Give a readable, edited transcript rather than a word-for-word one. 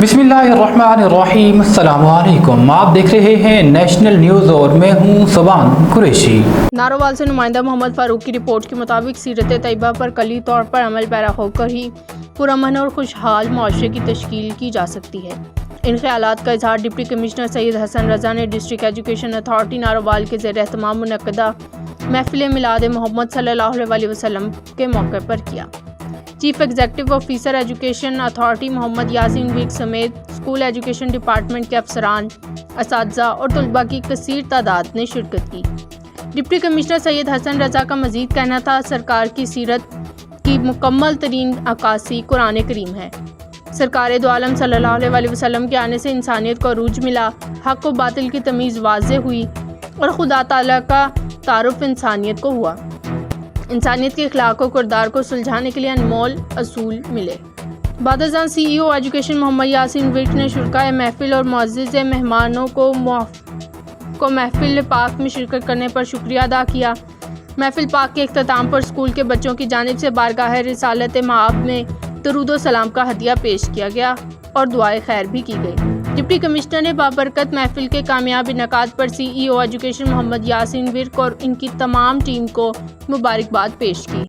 बिस्मिल्लाहिर्रहमानिर्रहीम। अस्सलाम वालेकुम। आप देख रहे हैं नेशनल न्यूज़ और मैं हूं सुबान कुरैशी। नारोवाल से नुमाइंदा मोहम्मद फारूक की रिपोर्ट के मुताबिक सीरत तैयबा पर कली तौर पर अमल पैरा होकर ही पुरअमन और खुशहाल मुआशरे की तश्कील की जा सकती है। इन ख्यालात का इजहार डिप्टी कमिश्नर सैयद हसन रज़ा ने डिस्ट्रिक्ट एजुकेशन अथॉरिटी नारोवाल के ज़ेर एहतमाम मुनक्कदा महफिल मिलाद मोहम्मद सल्लल्लाहु अलैहि वसल्लम के मौके पर किया। Chief executive officer education authority Mohammad Yasin वीक समेत स्कूल एजुकेशन डिपार्टमेंट के अफसरान, असातिज़ा और तलबा की कसीर तादाद ने शिरकत की। डिप्टी कमिश्नर सैयद हसन रज़ा का मज़ीद कहना था, सरकार की सीरत की मुकम्मल तरीन अक्कासी कुरान करीम है। सरकार दो आलम सल्लल्लाहु अलैहि वसल्लम के आने से इंसानियत को अरूज मिला, हक़ व बातिल की तमीज़ वाज़ेह हुई और खुदा ताला का तारुफ इंसानियत को हुआ। इंसानियत के अखलाक और किरदार को सुलझाने के लिए अनमोल असूल मिले। बादशाह CEO एजुकेशन मोहम्मद यासीन विर्क ने शुरकाए महफिल और मुअज़्ज़िज़ मेहमानों को महफिल पाक में शिरकत करने पर शुक्रिया अदा किया। महफिल पाक के इख्तिताम पर स्कूल के बच्चों की जानिब से बारगाह रिसालत माआब में दरूद व सलाम का हदिया पेश किया गया और दुआए खैर भी की गई। डिप्टी कमिश्नर ने बाबरकत महफिल के कामयाब इनेकाद पर CEO एजुकेशन मोहम्मद यासीन विर्क और इनकी तमाम टीम को मुबारकबाद पेश की।